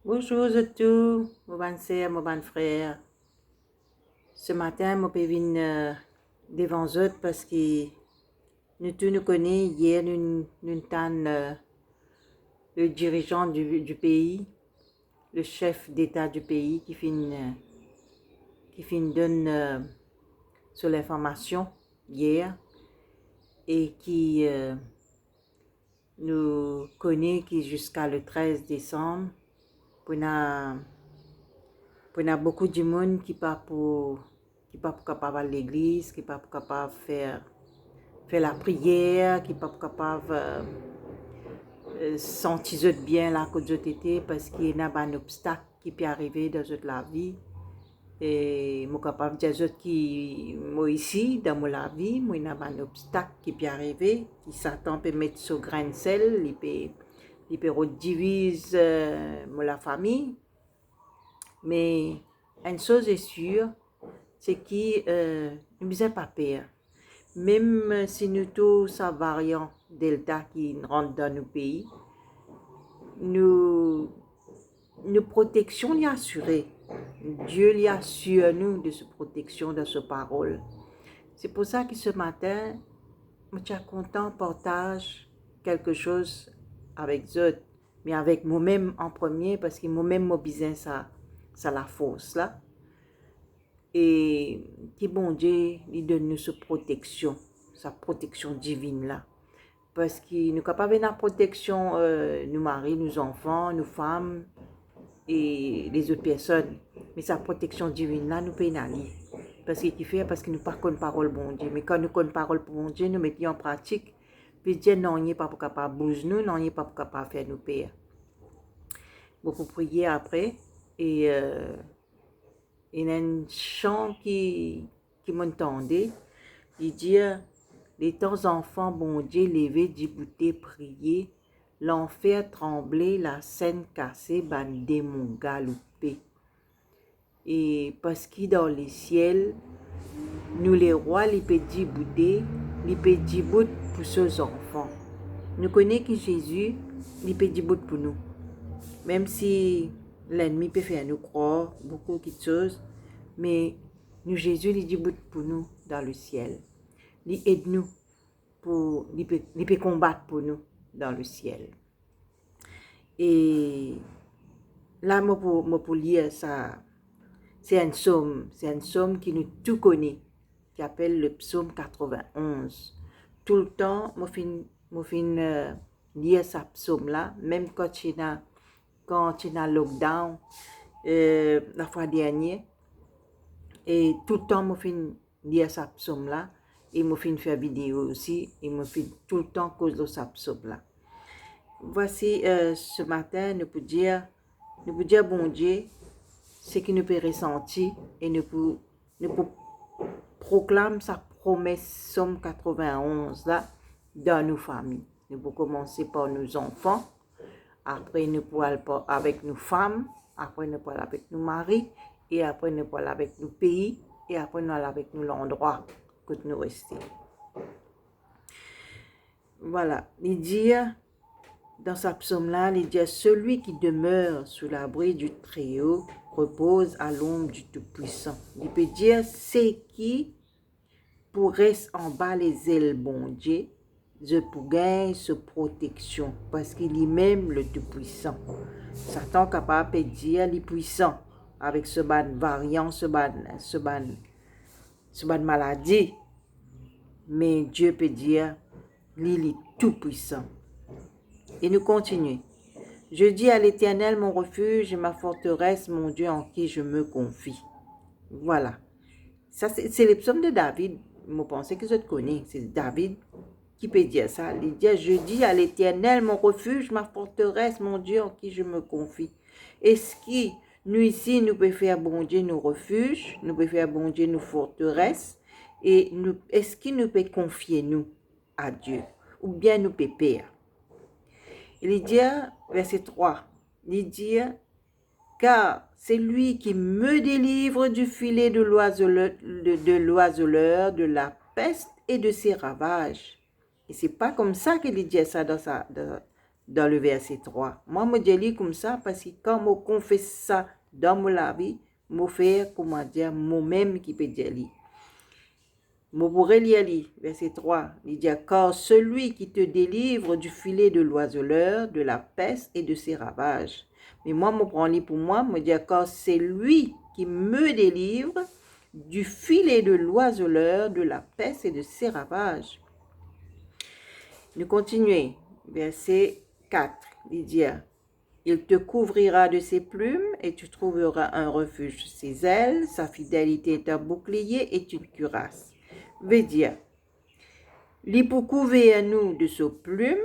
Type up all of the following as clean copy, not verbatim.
Bonjour à tous, mes bonnes sœurs, mes bons frères. Ce matin, je peux venir devant eux parce que nous tous nous connaissons. Hier, nous avons le dirigeant du pays, le chef d'État du pays qui donne sur l'information hier et qui nous connaît qui jusqu'à le 13 décembre, pour beaucoup de monde qui pas pour capable à l'église, qui pas capable faire la prière, qui pas capable sentir bien là que Dieu était parce qu'il y a un obstacle qui peut arriver dans la vie. Et je suis capable de dire que moi ici, dans la vie, il y a un obstacle qui peut arriver, qui Satan peut mettre sur grain de sel, il peut rediviser la famille. Mais une chose est sûre, c'est que nous ne sommes pas peur. Même si nous avons sa variant Delta qui rentre dans nos pays, nos protection est assurée. Dieu lui assure nous de sa protection, de sa parole. C'est pour ça que ce matin, je suis content de partager quelque chose avec eux, mais avec moi-même en premier, parce que moi-même, mon business, ça la force là. Et qui bon Dieu, il donne nous sa protection divine là. Parce que nous capables de la protection, nous maris, nos enfants, nos femmes et les autres personnes. Mais sa protection divine là, nous pouvons aller. Parce que nous ne parlons pas parole bon Dieu. Mais quand nous connaissons parole bon Dieu, nous mettons en pratique. Puis Dieu non, il n'est pas capable de bouger nous, non, il n'est pas capable de faire nos pères. Beaucoup prier après. Et il y a un chant qui m'entendait. Il dit, les temps enfants, bon Dieu, levé, dibouté, prier, l'enfer tremblé, la scène cassée, ban démon galopé. Et parce que dans les ciels, nous les rois, les petits boutés, les petits bouts pour ces enfants. Nous connaissons que Jésus, les petits bouts pour nous. Même si l'ennemi peut faire nous croire beaucoup de choses, mais nous, Jésus, il dit bout pour nous dans le ciel. Il aide nous, il peut combattre pour nous dans le ciel. Et là, moi pour lire ça, c'est un psaume qui nous tout connaît, qui appelle le psaume 91. Tout le temps, moi fin lire ce psaume-là, même quand il y a lockdown, la fois dernière, et tout le temps, moi fin lire ce psaume-là, et moi fin faire vidéo aussi, et moi fin tout le temps cause de ce psaume-là. Voici ce matin, nous pouvons dire bon Dieu, ce qui nous peut ressentir, et nous pouvons proclamer sa promesse, Somme 91 là, dans nos familles. Nous pouvons commencer par nos enfants, après nous pouvons aller avec nos femmes, après nous pouvons aller avec nos maris, et après nous pouvons aller avec nos pays, et après nous aller avec nous l'endroit que nous restons. Voilà, il dit dans sa psaume-là, il dit « Celui qui demeure sous l'abri du Très-Haut repose à l'ombre du Tout-Puissant. » Il peut dire « C'est qui pourrait en bas les ailes bon Dieu, je pour gagner sa protection, parce qu'il est même le Tout-Puissant. » Satan capable de dire « Il est puissant » avec ce ban variant, ce ban maladie. Mais Dieu peut dire « Il est tout-puissant. » Et nous continuons. Je dis à l'Éternel, mon refuge et ma forteresse, mon Dieu en qui je me confie. Voilà. Ça, c'est le psaume de David. Je pense que je te connais. C'est David qui peut dire ça. Il dit, je dis à l'Éternel, mon refuge, ma forteresse, mon Dieu en qui je me confie. Est-ce que nous ici, nous pouvons faire bon Dieu nos refuges, nous pouvons faire bon Dieu nos forteresses, et est-ce qu'il nous peut confier nous à Dieu, ou bien nous peut perdre? Il dit, verset 3, il dit, car c'est lui qui me délivre du filet de l'oiseleur, de la peste et de ses ravages. Et c'est pas comme ça qu'il dit ça dans dans le verset 3. Moi, je lis comme ça parce que quand je confesse ça dans mon vie, je fais, comment dire, moi-même qui peut dire. Je pourrais lire, verset 3, il dit, car celui qui te délivre du filet de l'oiseleur, de la peste et de ses ravages. Mais moi, je prends pour moi, je dis, car c'est lui qui me délivre du filet de l'oiseleur, de la peste et de ses ravages. Nous continuons, verset 4, il dit, il te couvrira de ses plumes et tu trouveras un refuge sous ses ailes, sa fidélité est un bouclier et une cuirasse. Veut dire, li pour couvrir nous de ce plume,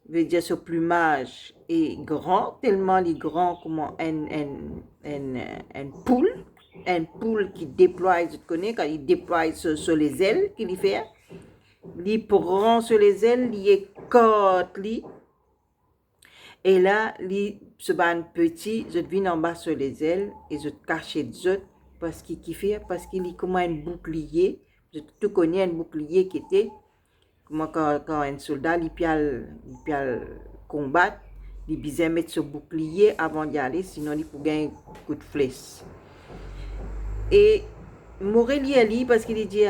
veut dire ce plumage est grand, tellement il est grand comme une poule qui déploie, tu connais, quand il déploie sur les ailes qu'il fait, il prend sur les ailes, il écoute, et là, ce ban petit, je viens en bas sur les ailes et je cache les autres parce qu'il parce qu'il est comme un bouclier. Je connais un bouclier qui était, comme quand un soldat, il peut combattre, il besoin mettre ce bouclier avant d'y aller, sinon il peut gagner un coup de flèche. Et Morelli a dit parce qu'il dit,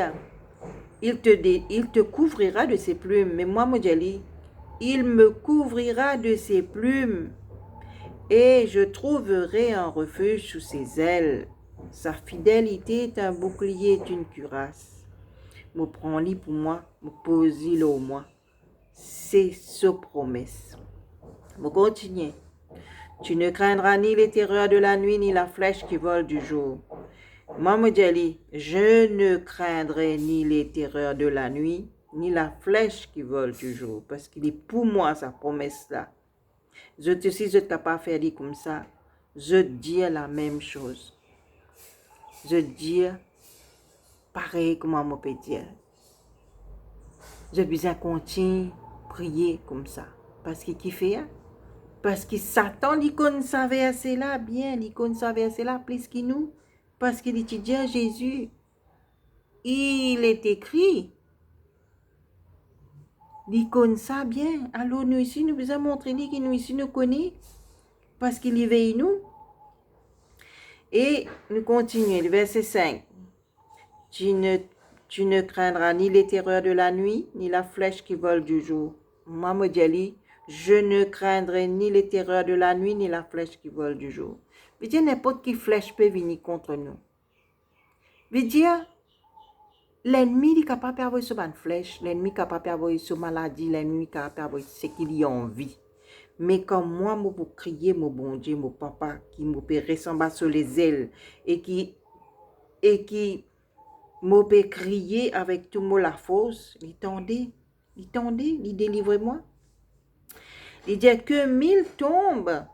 il te couvrira de ses plumes, mais moi, je dis, il me couvrira de ses plumes et je trouverai un refuge sous ses ailes. Sa fidélité est un bouclier, est une cuirasse. Je prends-le pour moi, je pose-le au moi. C'est ce promesse. Je continue. Tu ne craindras ni les terreurs de la nuit, ni la flèche qui vole du jour. Moi, je dis, je ne craindrai ni les terreurs de la nuit, ni la flèche qui vole du jour, parce qu'il est pour moi sa promesse-là. Si je ne t'ai pas fait dire comme ça, je dis la même chose. Je dis pareil comme on peut dire. Je besoin continuer prier comme ça. Parce que qui fait? Parce que Satan, il connaît ça verset là bien, il connaît ça verset là plus que nous. Parce qu'il dit à Jésus, il est écrit. Il connaît ça bien. Alors nous ici, nous besoin montrer que nous ici, nous connaissons. Parce qu'il y veille nous. Et nous continuons, le verset 5. Tu ne craindras ni les terreurs de la nuit, ni la flèche qui vole du jour. Moi, me dis, je ne craindrai ni les terreurs de la nuit, ni la flèche qui vole du jour. Veut dire, n'importe qui flèche peut venir contre nous. Veut dire, l'ennemi est capable d'avoir sur une flèche, l'ennemi est capable d'avoir sur maladie, l'ennemi est capable d'avoir ce qu'il y a en vie. Mais comme moi, je peux crier, mon bon Dieu, mon papa, qui me peut ressembler sur les ailes et qui me peut crier avec tout mot la force, il tendait, il délivre-moi. Il dit que 1000 tombent.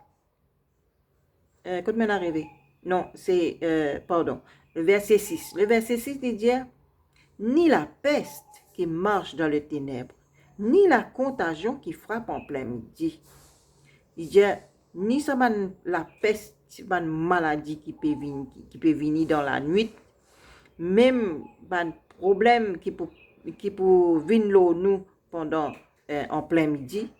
Quand m'en arrivé? Non, c'est, pardon, le verset 6. Le verset 6, il dit, ni la peste qui marche dans les ténèbres, ni la contagion qui frappe en plein midi. Il dit, ni ça la peste, une maladie qui peut venir dans la nuit, même un problème qui peut venir nous pendant en plein midi,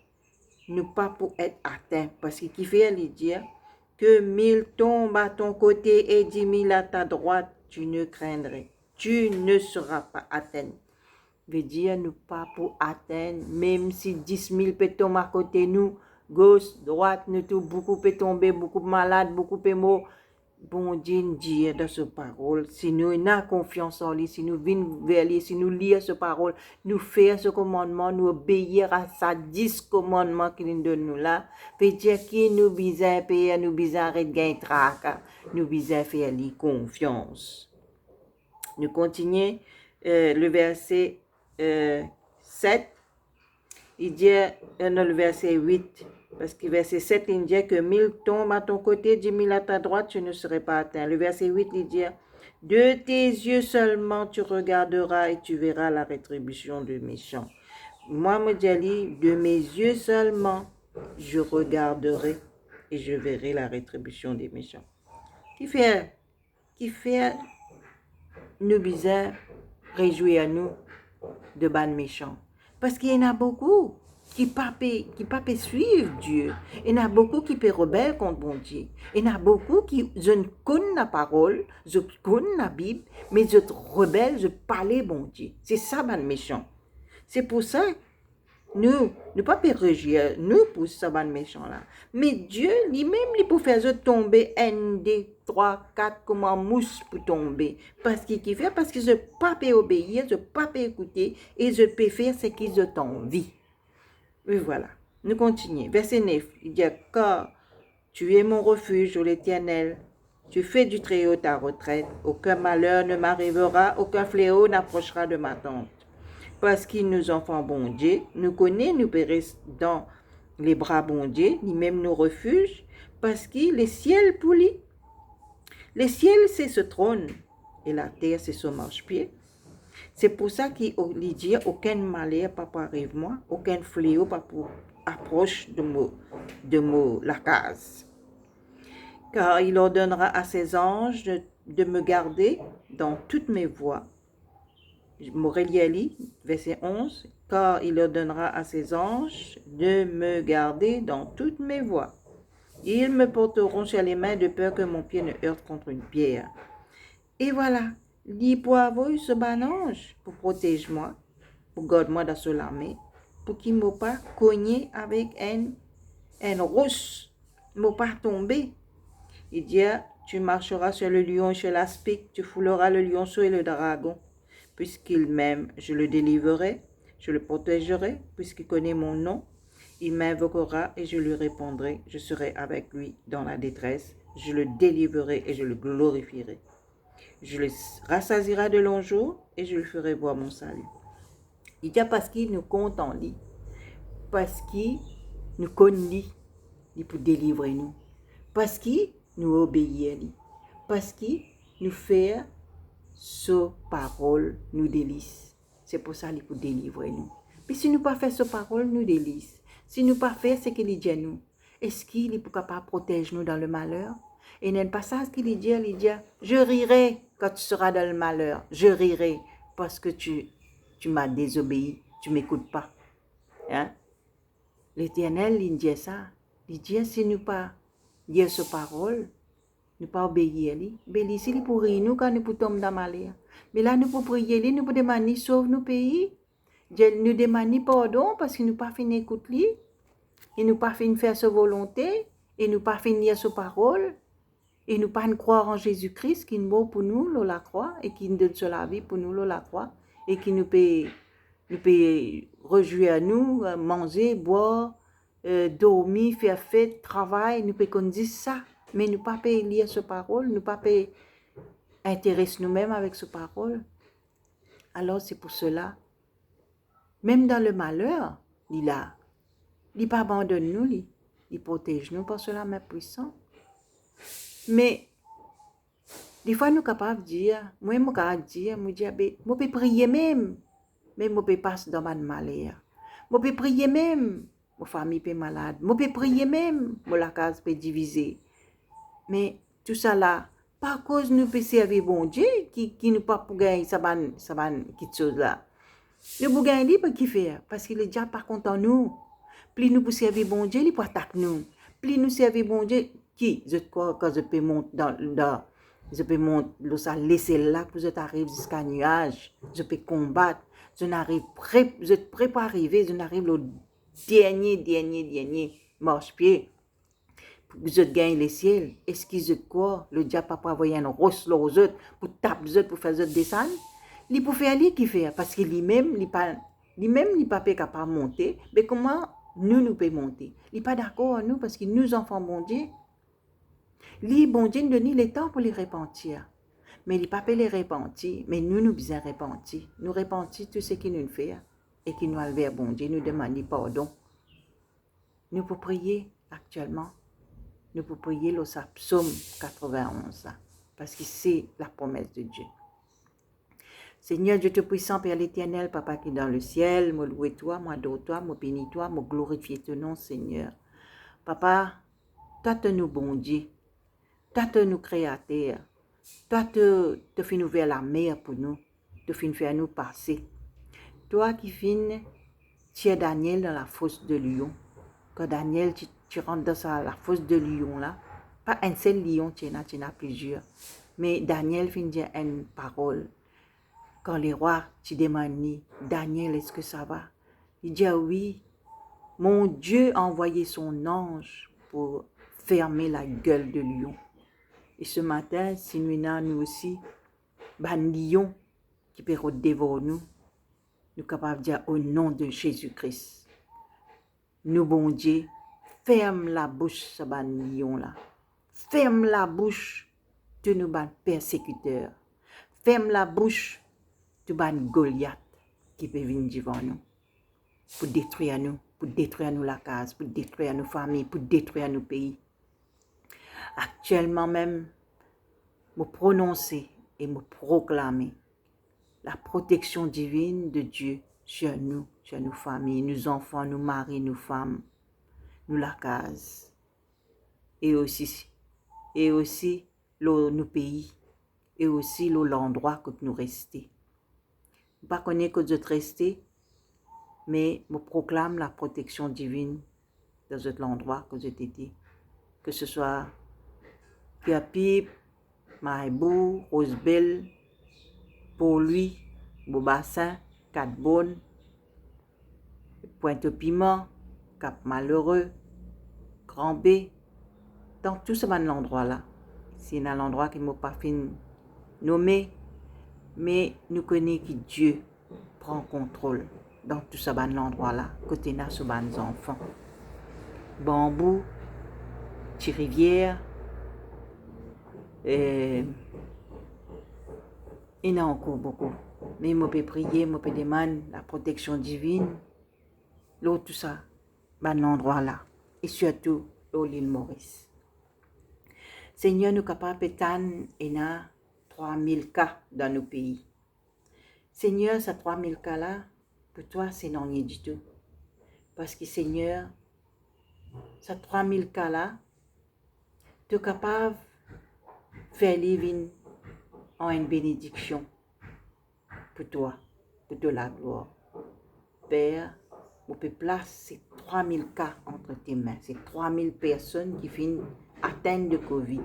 nous pas pour être atteint. Parce qu'il fait lui dire que 1000 tombent à ton côté et 10 000 à ta droite, tu ne craindrais. Tu ne seras pas atteint. Veut dire nous pas pour atteindre, même si 10 000 peut tomber à côté nous, gauche, droite, nous tout, beaucoup peut tomber, beaucoup malade, beaucoup peut mort. Bon Dieu nous dit dans ce parole, si nous avons confiance en lui, si nous venons vers lui, si nous lisons ce parole, nous faisons ce commandement, nous obéir à sa 10 commandements qu'il nous donne nous là, veut dire que nous besoin payer, nous besoin arrêter de gagner trac, nous besoin faire lui confiance. Nous continuons le verset 7, il dit dans le verset 8, parce que verset 7, il dit que 1000 tombent à ton côté, 10 000 à ta droite, tu ne serais pas atteint. Le verset 8, il dit, de tes yeux seulement tu regarderas et tu verras la rétribution du méchant. Moi, me dis, de mes yeux seulement, je regarderai et je verrai la rétribution des méchants. Qui fait nous bizarres réjouir à nous de ban méchants? Parce qu'il y en a beaucoup. qui ne peut suivre Dieu. Il y en a beaucoup qui peuvent rebelle contre bon Dieu. Il y en a beaucoup qui je ne connais la parole, je connais la Bible, mais je rebelle, je parle bon Dieu. C'est ça, le méchant. C'est pour ça, nous ne pas régir, nous pour ça, le méchant là. Mais Dieu, lui-même, il peut faire tomber un, deux, trois, quatre, comme un mousse pour tomber. Parce qu'il fait, parce que je ne peux pas obéir, je ne peux pas écouter, et je peux faire ce qu'ils ont envie. Et voilà, nous continuons. Verset 9, il dit, car tu es mon refuge, ô l'Éternel, tu fais du Très-Haut ta retraite, aucun malheur ne m'arrivera, aucun fléau n'approchera de ma tente. Parce qu'il nous enfants bon Dieu, nous connaît, nous périssons dans les bras bon Dieu, ni même nos refuges, parce que les ciels pour lui, les ciels c'est ce trône, et la terre c'est son marchepied. C'est pour ça qu'il dit aucun malheur pas arrive moi, aucun fléau pas approche de la case. Car il ordonnera à ses anges de me garder dans toutes mes voies. Moréliali, verset 11, car il ordonnera à ses anges de me garder dans toutes mes voies. Ils me porteront sur les mains de peur que mon pied ne heurte contre une pierre. Et voilà, il pour avoir ce bon ange pour protéger moi, pour garder moi dans son armée, pour qu'il ne me pas cogné avec un rousse, ne me pas tomber. Il dit, tu marcheras sur le lion et sur l'aspic, tu fouleras le lionceau et le dragon. Puisqu'il m'aime, je le délivrerai, je le protégerai, puisqu'il connaît mon nom. Il m'invoquera et je lui répondrai. Je serai avec lui dans la détresse. Je le délivrerai et je le glorifierai. Je le rassasirai de longs jours et je lui ferai voir mon salut. Il dit parce qu'il nous compte en lui, parce qu'il nous connaît, il peut délivrer nous, parce qu'il nous obéit à lui, parce qu'il nous fait sa parole nous délice. C'est pour ça qu'il peut délivrer nous. Mais si nous pas fait sa parole nous délice, si nous pas fait ce qu'il dit à nous, est-ce qu'il est capable de protéger nous dans le malheur? Et il y a un passage qu'il dit, je rirai quand tu seras dans le malheur, je rirai parce que tu m'as désobéi, tu m'écoutes pas. Hein? L'Éternel, il dit ça, il dit si nous pas dire sa parole, nous pas obéir à lui, mais ici il pour rire nous quand nous tomber dans le malheur. Mais là nous pour prier, nous pour demander sauve nos pays, nous demander pardon parce que nous pas fini écouter lui, et nous pas fini faire sa volonté, et nous pas fini dire sa parole. Et nous pas croire en Jésus-Christ qui est mort pour nous, la croix, et qui nous donne sur la vie pour nous, la croix, et qui nous peut rejouer à nous, manger, boire, dormir, faire fête, travail, nous peut qu'on dise ça, mais nous pas lire ce parole, nous pas intéresser nous-mêmes avec ce parole. Alors c'est pour cela, même dans le malheur, il pas abandonne nous, il protège nous par cela, mais puissant. Mais, des fois, nous sommes capables de dire, moi, je peux prier même, mais je peux pas dans ma malheur. Je peux prier même, ma famille est malade. Je peux prier même, la case peut diviser. Mais tout ça là, par cause nous peut servir bon Dieu, qui nous pas pour gagner ça quelque chose là. Le pour gagner, il peut faire, parce qu'il est déjà pas content de nous. Plus nous pour servir bon Dieu, il peut attaquer nous. Plus nous servir bon Dieu, qui je crois que je peux monter je peux monter laisser là pour je t'arrive jusqu'à nuage, je peux combattre, je prêt pour arriver, je n'arrive au dernier marche-pied pour que je gagne les ciels. Est-ce que je quoi le diable pas envoyer un rosse aux autres pour taper les autres pour faire les autres descendre? Il peut faire lui qui fait parce que lui-même il pas capable de monter, mais comment nous pouvons monter? Il n'est pas d'accord avec nous parce que nous enfants bon Dieu. Lui, bon Dieu, nous donne le temps pour les repentir. Mais il pas les repentir, mais nous besoin repentir. Nous repentir tout ce qu'il nous fait et qui nous a vers bon Dieu, nous demander pardon. Nous pouvons prier actuellement. Nous pouvons prier le psaume 91, parce que c'est la promesse de Dieu. Seigneur Dieu Tout-Puissant, Père l'Éternel, Papa qui est dans le ciel, moi louer toi, moi adore toi, moi bénis toi, moi glorifier ton nom, Seigneur. Papa, toi tu nous bon Dieu, toi tu nous créateur, toi tu fais ouvrir la mer pour nous, tu fais faire nous passer. Toi qui finis tu es Daniel dans la fosse de lion. Quand Daniel, tu rentres dans la fosse de lion là, pas un seul lion, tu en as plusieurs. Mais Daniel finit dire une parole. Quand les rois, tu demandes, Daniel, est-ce que ça va? Il dit, ah oui, mon Dieu a envoyé son ange pour fermer la gueule de lion. Et ce matin, si nous aussi, un lion qui peut dévorer nous, nous sommes capables de dire au nom de Jésus-Christ. Nous, bon Dieu, ferme la bouche de ce lion-là. Ferme la bouche de nos persécuteurs. Ferme la bouche de nos Goliath qui peut venir devant nous. Pour détruire nous la case, pour détruire nos familles, pour détruire nos pays. Actuellement même, me prononcer et me proclamer la protection divine de Dieu sur nos familles, nos enfants, nos maris, nos femmes, nous la case. Et aussi nos pays, et aussi l'endroit que nous restons. Pas connaître que nous restons, mais me proclame la protection divine dans cet endroit que j'ai été. Que ce soit Pierre-Pipe, Maïbou, Rosebelle, Port-Louis, Beaubassin, Cap-Bonne, Pointe-au-Piment, Cap-Malheureux, Grand-B, dans tout ce endroit-là. C'est un endroit qui ne m'a pas fait nommer, mais nous connaissons que Dieu prend contrôle dans tout ce endroit-là, côté de ce enfants. Bambou, Rivière, il y en a encore beaucoup. Mais je peux prier, je peux demander la protection divine, tout ça, dans l'endroit-là, et surtout l'île Maurice. Seigneur, nous sommes capables de 3000 cas dans nos pays. Seigneur, ces 3000 cas-là, pour toi, c'est non rien du tout. Parce que Seigneur, ces 3000 cas-là, tu es capable de faire vivre en une bénédiction pour toi, pour de la gloire. Père, vous pouvez placer ces 3000 cas entre tes mains, ces 3000 personnes qui finissent atteintes de Covid.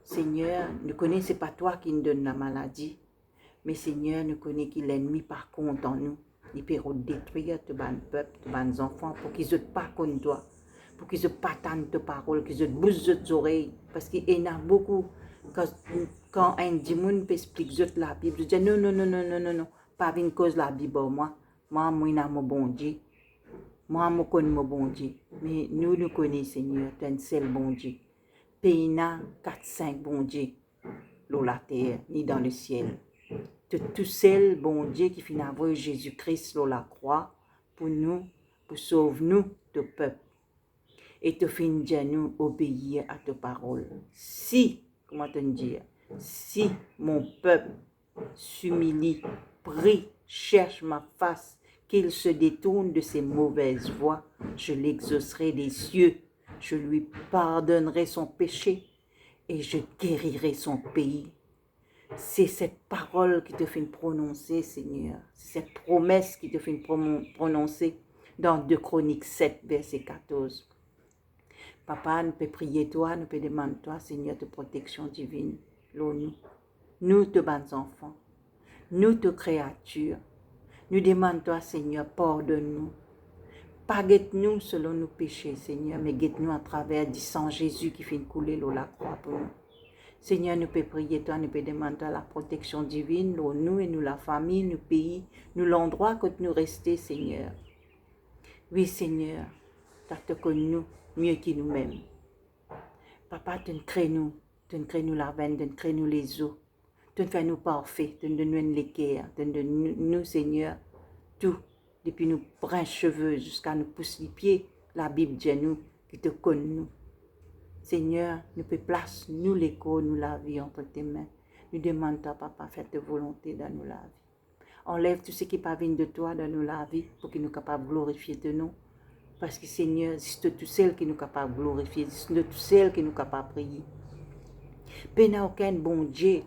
Seigneur, nous connaissons pas toi qui nous donne la maladie, mais Seigneur, nous connaissons que l'ennemi par contre en nous. Il peut détruire tout le peuple, tous les enfants, pour qu'ils ne pas contre toi, pour qu'ils ne pas entendre ta parole, qu'ils ne bougent leurs oreilles. Parce qu'il y en a beaucoup, quand un démon peut expliquer la Bible, je dis non, pas une cause la Bible, moi, je suis mon bon Dieu. Moi, je connais mon bon Dieu. Mais nous connaissons, Seigneur, tu es un seul bon Dieu. Pays n'a 4-5 bon Dieu, dans la terre, ni dans le ciel. De tout seul bon Dieu qui finit avoir Jésus-Christ sur la croix pour nous, pour sauver nous, ton peuple. Et te finit dire nous obéir à ta parole. Si, comment te dire, si mon peuple s'humilie, prie, cherche ma face, qu'il se détourne de ses mauvaises voies, je l'exaucerai des cieux, je lui pardonnerai son péché et je guérirai son pays. C'est cette parole qui te fait prononcer, Seigneur. C'est cette promesse qui te fait prononcer dans 2 Chroniques 7, verset 14. Papa, nous pouvons prier toi, nous pouvons demander toi, Seigneur, de protection divine. Nous, te bons enfants, nous, te créatures, nous demandons toi, Seigneur, pardonne-nous. Pas guette-nous selon nos péchés, Seigneur, mais guette-nous à travers du sang Jésus qui fait couler l'eau la croix pour nous. Seigneur, nous pouvons prier toi, nous pouvons demander toi la protection divine, nous et nous, la famille, nous pays, nous l'endroit que nous restons, Seigneur. Oui, Seigneur, tu te connais nous mieux que nous-mêmes. Papa, tu nous crées nous la veine, tu nous crées nous les os, tu nous fais nous parfaits, tu nous donnes l'équerre, tu nous donnes nous, Seigneur, tout, depuis nos bruns cheveux jusqu'à nos pouces les pieds, la Bible dit nous, qui te connaît nous. Seigneur, nous peut placer nous l'écho, nous la vie entre tes mains. Nous demandons à Papa, fais ta volonté dans nous la vie. Enlève tout ce qui n'est pas venu de toi dans nous la vie pour qu'il nous capable de glorifier de nous. Parce que Seigneur, c'est tout seul qui nous capable de glorifier, c'est tout seul qui nous capable de prier. Il n'y a aucun bon Dieu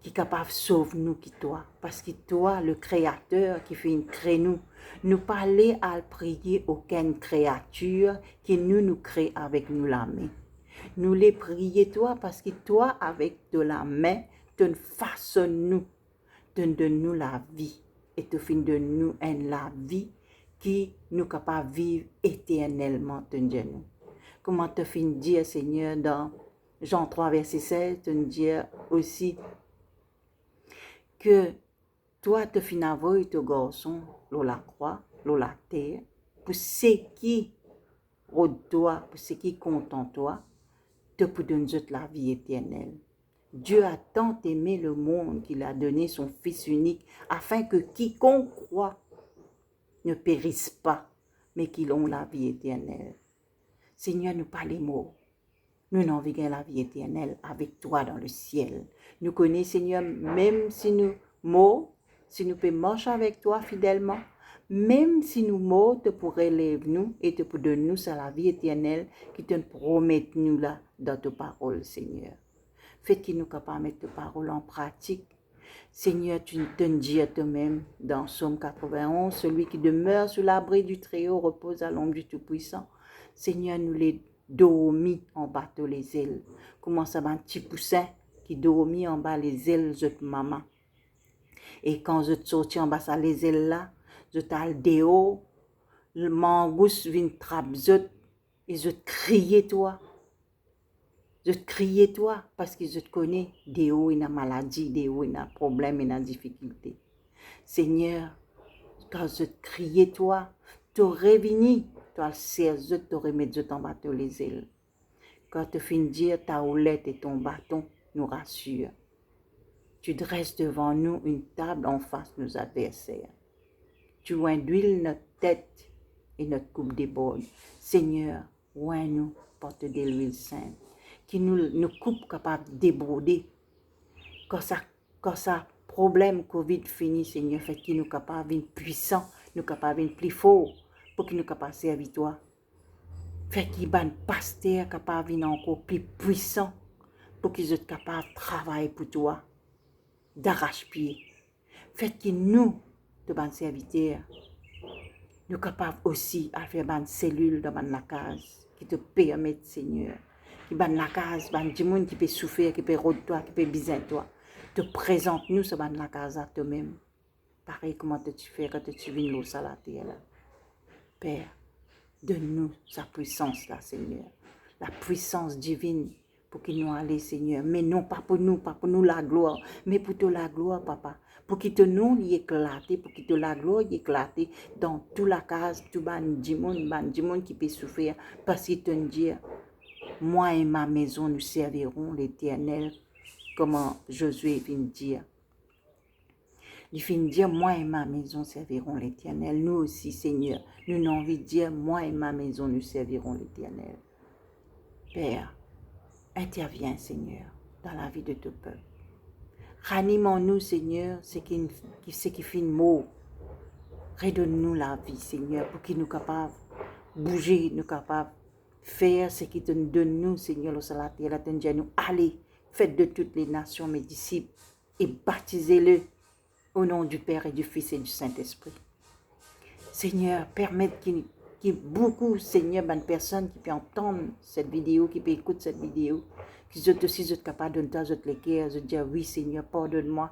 qui est capable de sauver nous qui toi. Parce que toi, le Créateur qui fait créer nous, Nous parler à prier aucune créature qui nous crée avec nous la main. Nous les prier toi parce que toi avec de la main, tu façonnes nous, tu donnes nous la vie et tu fais de nous la vie qui nous capable de vivre éternellement, nous. Comment te fin dire, Seigneur, dans Jean 3, verset 16, te dire aussi que toi te fin envoyer ton garçon, l'eau la croix, l'eau la terre, pour ceux qui rôdent toi, pour ceux qui comptent en toi, te pour donner la vie éternelle. Dieu a tant aimé le monde qu'il a donné son Fils unique, afin que quiconque croit ne périsse pas, mais qu'il ait la vie éternelle. Seigneur, nous pas les mots. Nous n'en vivons la vie éternelle avec toi dans le ciel. Nous connaissons, Seigneur, même si nous mots, si nous pouvons marcher avec toi fidèlement, même si nous mots te pourraient élèver nous et te pour donner nous à la vie éternelle qui te promet nous là dans tes paroles, Seigneur. Faites qu'il nous capable de mettre tes paroles en pratique. Seigneur, tu te dis à toi-même dans Psaume 91, celui qui demeure sous l'abri du Très-Haut repose à l'ombre du Tout-Puissant. Seigneur, nous les dormis en bas de les ailes. Comment ça va un petit poussin qui dormit en bas les ailes de maman. Et quand je sortis en bas ça les ailes là, je t'ai déo, le mangousse vient trappe et je te criais toi. Je te criais toi parce que je te connais. Déo il a maladie, déo il a problème, il a difficulté. Seigneur, quand je te criais toi, tu aurais venu, tu as le serre, tu aurais mis en bas de les ailes. Quand tu finis de dire ta houlette et ton bâton nous rassure. Tu dresses devant nous une table en face de nos adversaires. Tu induis notre tête et notre coupe déborde. Seigneur, oins-nous, porte de l'huile sainte, qui nous coupe capable de déborder. Quand ça problème Covid fini, Seigneur, fait qu'il nous capable de puissant, nous capable de plus fort, pour qu'il nous capable de servir toi. Fait qu'il y ait un pasteur capable de encore plus puissant, pour qu'ils soient capables de travailler pour toi, d'arrache-pied. Fait que nous, de ban serviteurs, nous capables aussi à faire une cellule dans la case qui te permet, Seigneur, qui ban la case, ban du monde qui peut souffrir, qui peut rôder toi, qui peut biser toi. Te présente nous ce ban la case à toi-même. Pareil comment tu fais quand tu viens l'eau à la terre là. Père, donne-nous sa puissance là, Seigneur. La puissance divine pour qu'il nous aille, Seigneur. Mais non pas pour nous la gloire, mais pour te la gloire, papa. Pour qu'il te nous y éclater, pour qu'il te la gloire y éclater dans toute la case, tout ban du monde qui peut souffrir. Parce qu'il te dit, moi et ma maison nous servirons l'Éternel, comment Josué vient de dire. Il finit de dire, moi et ma maison serviront l'Éternel. Nous aussi, Seigneur, nous avons envie de dire, moi et ma maison nous servirons l'Éternel. Père, interviens, Seigneur, dans la vie de ton peuple. Ranimons-nous, Seigneur, ce qui fait une mot. Redonne-nous la vie, Seigneur, pour qu'il nous capable de bouger, nous capable de faire ce qui te donne nous, Seigneur, au salat et la terre, nous allez, faites de toutes les nations mes disciples et baptisez-les au nom du Père et du Fils et du Saint-Esprit. Seigneur, permette qu'il y ait beaucoup, Seigneur, de personnes qui peuvent entendre cette vidéo, qui peuvent écouter cette vidéo, qui sont aussi capables de nous les cœurs, de dire oui, Seigneur, pardonne-moi,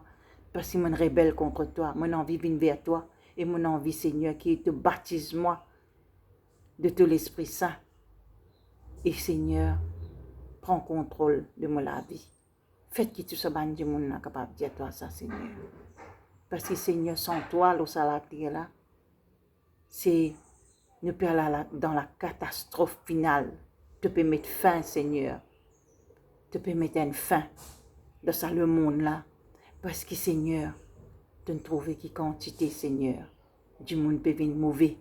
parce que je suis rebelle contre toi, mon envie vient vers toi, et mon envie, Seigneur, qui te baptise-moi de tout l'Esprit Saint. Et Seigneur, prends contrôle de ma vie. Faites que tout ce ban du monde est capable de dire toi ça, Seigneur. Parce que Seigneur, sans toi, l'eau salaté là, c'est nous peut aller dans la catastrophe finale. Tu peux mettre fin, Seigneur. Tu peux mettre une fin dans ça le monde là. Parce que Seigneur, tu ne trouves qui quantité, Seigneur. Du monde peut venir mauvais.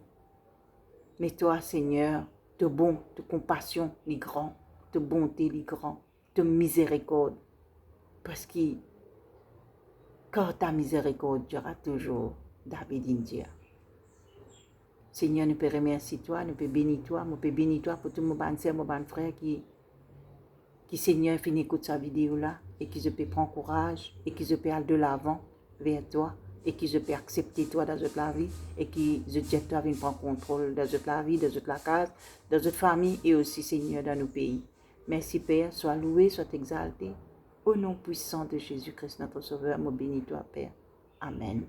Mais toi, Seigneur, de bon, de compassion, les grands, de bonté, les grands, de miséricorde. Parce que quand ta miséricorde, tu auras toujours David India. Seigneur, nous peut remercier toi, nous peut bénir toi, nous peut bénir toi pour tous mes bonnes sœurs, mes bonnes frères qui Seigneur, finit écouter sa vidéo là et qui se peut prendre courage et qui se peut aller de l'avant vers toi et qui je peux accepter toi dans toute la vie et qui je dis toi viens prendre contrôle dans toute la vie, dans toute la case, dans toute famille et aussi Seigneur dans nos pays. Merci Père, sois loué, sois exalté. Au nom puissant de Jésus-Christ notre Sauveur, me bénis toi Père. Amen.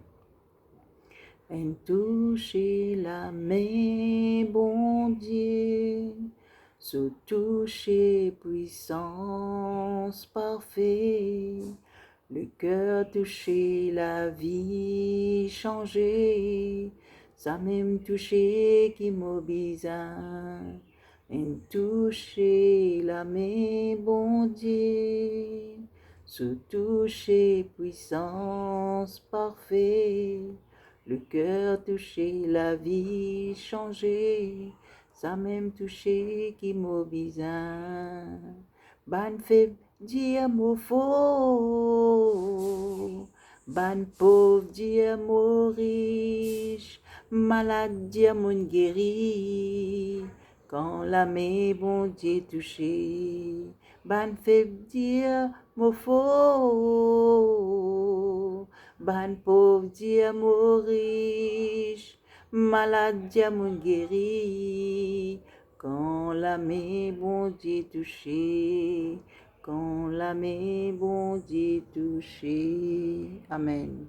En toucher la main, bon Dieu, sous toucher puissance parfaite, le cœur touché, la vie changée, ça même touché qui m'oblige. En toucher la main, bon Dieu, sous toucher puissance parfaite, le cœur touché, la vie changée, ça même touché qui m'oblige. Ban faible, dire mot faux, ban pauvre, dire mot riche, malade, dire mon guéri, quand la main bon Dieu touché, ban faible, dire mot faux, ban pauvre, dire mot riche, malade, dire mon guéri, quand la main bon Dieu touché, quand la main bon Dieu touché. Amen.